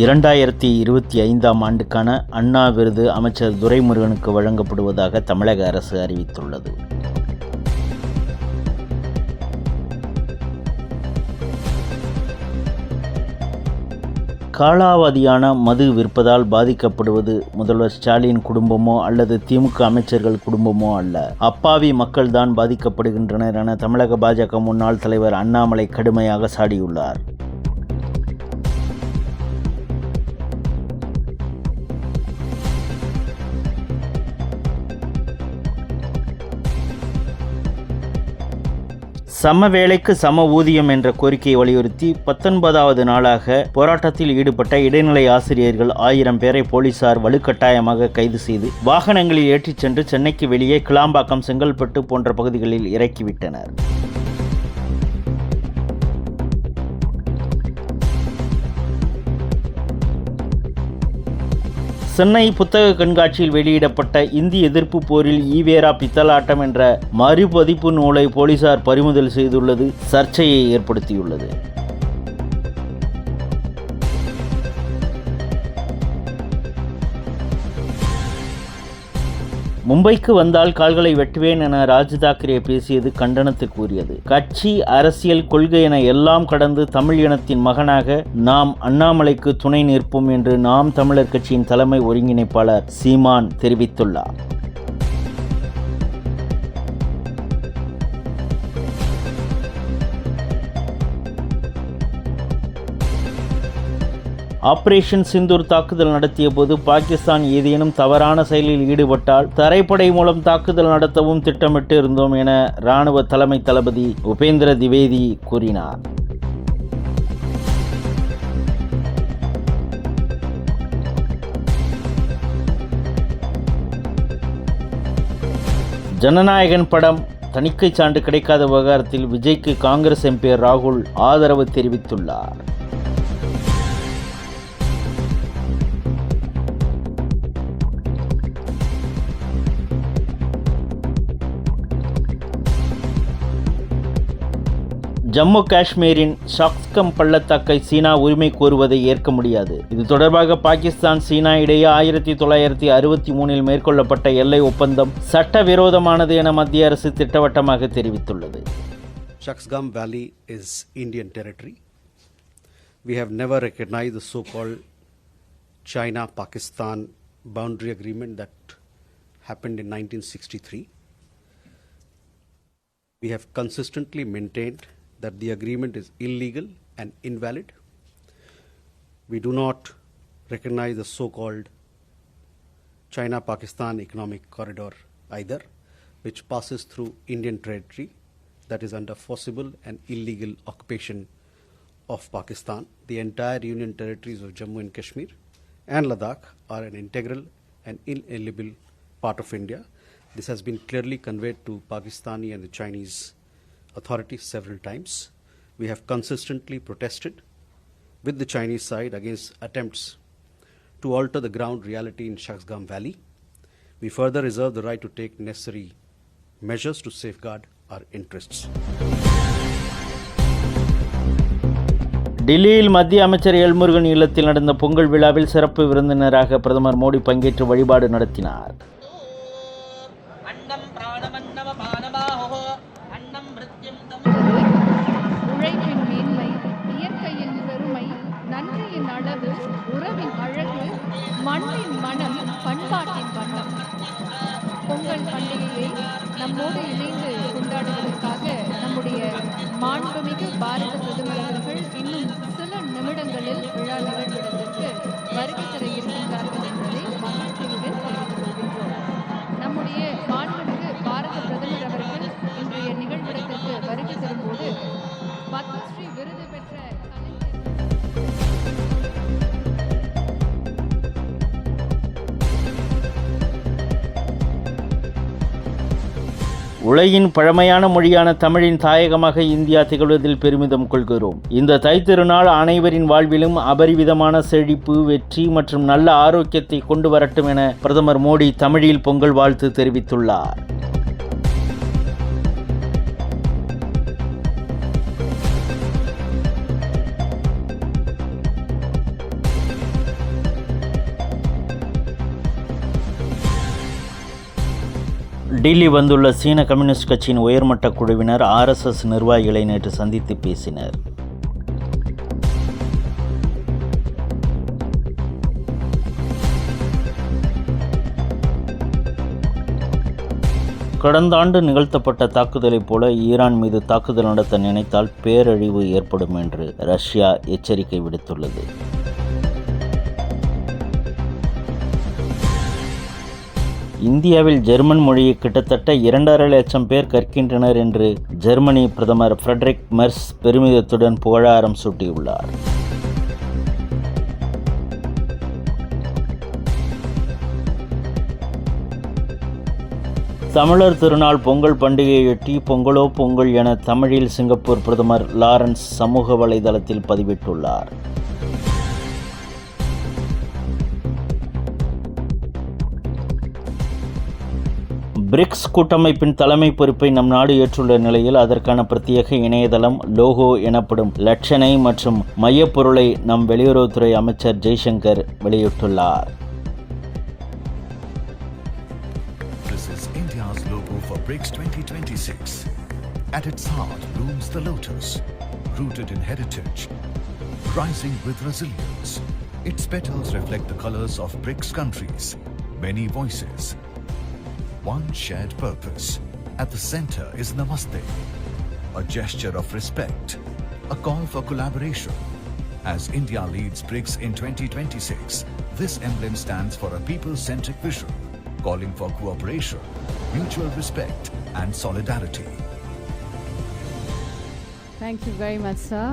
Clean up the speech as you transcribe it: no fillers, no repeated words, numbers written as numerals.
2025ஆம் ஆண்டுக்கான அண்ணா விருது அமைச்சர் துரைமுருகனுக்கு வழங்கப்படுவதாக தமிழக அரசு அறிவித்துள்ளது. காலாவதியான மது விற்பதால் பாதிக்கப்படுவது முதல்வர் ஸ்டாலின் குடும்பமோ அல்லது திமுக அமைச்சர்கள் குடும்பமோ அல்ல, அப்பாவி மக்கள்தான் பாதிக்கப்படுகின்றனர் என தமிழக பாஜக முன்னாள் தலைவர் அண்ணாமலை கடுமையாக சாடியுள்ளார். சம வேலைக்கு சம ஊதியம் என்ற கோரிக்கையை வலியுறுத்தி 19வது நாளாக போராட்டத்தில் ஈடுபட்ட இடைநிலை ஆசிரியர்கள் 1000 பேரை போலீசார் வலுக்கட்டாயமாக கைது செய்து வாகனங்களில் ஏற்றிச் சென்று சென்னைக்கு வெளியே கிளாம்பாக்கம், செங்கல்பட்டு போன்ற பகுதிகளில் இறக்கிவிட்டனர். சென்னை புத்தக கண்காட்சியில் வெளியிடப்பட்ட இந்தி எதிர்ப்பு போரில் ஈவேரா பித்தலாட்டம் என்ற மறுபதிப்பு நூலை போலீசார் பறிமுதல் செய்துள்ளது சர்ச்சையை ஏற்படுத்தியுள்ளது. மும்பைக்கு வந்தால் கால்களை வெட்டுவேன் என ராஜ் தாக்கரே பேசியது கண்டனத்துக்குரியது. கட்சி, அரசியல், கொள்கை என எல்லாம் கடந்து தமிழ் இனத்தின் மகனாக நாம் அண்ணாமலைக்கு துணை நிற்போம் என்று நாம் தமிழர் கட்சியின் தலைமை ஒருங்கிணைப்பாளர் சீமான் தெரிவித்துள்ளார். ஆபரேஷன் சிந்தூர் தாக்குதல் நடத்திய போது பாகிஸ்தான் ஏதேனும் தவறான செயலில் ஈடுபட்டால் தரைப்படை மூலம் தாக்குதல் நடத்தவும் திட்டமிட்டு இருந்தோம் என இராணுவ தலைமை தளபதி உபேந்திர திவேதி கூறினார். ஜனநாயகன் படம் தணிக்கை சான்று கிடைக்காத விவகாரத்தில் விஜய்க்கு காங்கிரஸ் எம்பி ராகுல் ஆதரவு தெரிவித்துள்ளார். ஜம்மு காஷ்மீரின் ஷாக்ஸ்கம் பள்ளத்தாக்கை சீனா உரிமை கோருவதை ஏற்க முடியாது. இது தொடர்பாக பாகிஸ்தான், சீனா இடையே 1963இல் மேற்கொள்ளப்பட்ட எல்லை ஒப்பந்தம் சட்டவிரோதமானது என மத்திய அரசு திட்டவட்டமாக தெரிவித்துள்ளது. Shaksgam Valley is Indian territory. We have never recognized the so-called China-Pakistan boundary agreement that happened in 1963. We have consistently maintained that the agreement is illegal and invalid. We do not recognize the so-called China-Pakistan economic corridor either, which passes through Indian territory that is under forcible and illegal occupation of Pakistan. The entire union territories of Jammu and Kashmir and Ladakh are an integral and inalienable part of India. This has been clearly conveyed to Pakistani and the Chinese authorities several times. We have consistently protested with the Chinese side against attempts to alter the ground reality in Shaksgam Valley. We further reserve the right to take necessary measures to safeguard our interests. டெல்லியில் மத்திய அமைச்சர் எல்முருகன் இல்லத்தில் நடந்த பொங்கல் விழாவில் சிறப்பு விருந்தினராக பிரதமர் மோடி பங்கேற்று வழிபாடு நடத்தினார். உழைப்பின் மேன்மை, இயற்கையின் பெருமை, நன்றியின் அளவு, உறவின் அழகு, மண்ணின் மனம், பண்பாட்டின் வண்ணம். பொங்கல் பண்டிகையை நம்மோடு இணைந்து கொண்டாடுவதற்காக நம்முடைய மாண்புமிகு பாரத பிரதமர் அவர்கள் இன்னும் சில நிமிடங்களில் விழா நிகழ்விடத்திற்கு வருகை தர இருக்கின்றார்கள் என்பதை மகிழ்ச்சியுடன் தெரிவித்துக் கொள்கின்றோம். நம்முடைய மாண்புமிகு பாரத பிரதமர் அவர்கள் இன்றைய நிகழ்விடத்திற்கு வருகை தரும்போது பத்மஸ்ரீ விருது பெற்ற உலகின் பழமையான மொழியான தமிழின் தாயகமாக இந்தியா திகழ்வதில் பெருமிதம் கொள்கிறோம். இந்த தைத்திருநாள் அனைவரின் வாழ்விலும் அபரிவிதமான செழிப்பு, வெற்றி மற்றும் நல்ல ஆரோக்கியத்தை கொண்டு வரட்டும் என பிரதமர் மோடி தமிழில் பொங்கல் வாழ்த்து தெரிவித்துள்ளார். டில்லி வந்துள்ள சீன கம்யூனிஸ்ட் கட்சியின் உயர்மட்ட குழுவினர் RSS நிர்வாகிகளை நேற்று சந்தித்து பேசினர். கடந்த ஆண்டு நிகழ்த்தப்பட்ட தாக்குதலைப் போல ஈரான் மீது தாக்குதல் நடத்த நினைத்தால் பேரழிவு ஏற்படும் என்று ரஷ்யா எச்சரிக்கை விடுத்துள்ளது. இந்தியாவில் ஜெர்மன் மொழியை கிட்டத்தட்ட 2.5 லட்சம் பேர் கற்கின்றனர் என்று ஜெர்மனி பிரதமர் ஃப்ரெட்ரிக் மெர்ஸ் பெருமிதத்துடன் புகழாரம் சூட்டியுள்ளார். தமிழர் திருநாள் பொங்கல் பண்டிகையொட்டி பொங்கலோ பொங்கல் என தமிழில் சிங்கப்பூர் பிரதமர் லாரன்ஸ் சமூக வலைதளத்தில் பதிவிட்டுள்ளார். பிரிக்ஸ் கூட்டமைப்பின் தலைமை பொறுப்பை நம் நாடு ஏற்றுள்ள நிலையில் அதற்கான பிரத்யேக இணையதளம், லோகோ எனப்படும் லட்சணை மற்றும் மையப்பொருளை நம் வெளியுறவுத்துறை அமைச்சர் ஜெய்சங்கர் வெளியிட்டுள்ளார். This is India's logo for BRICS 2026. At its heart blooms the lotus, rooted in heritage, rising with resilience. Its petals reflect the colors of BRICS countries, many voices, one shared purpose. At the center is Namaste, a gesture of respect, a call for collaboration. As India leads BRICS in 2026, this emblem stands for a people-centric vision, calling for cooperation, mutual respect and solidarity. Thank you very much, sir.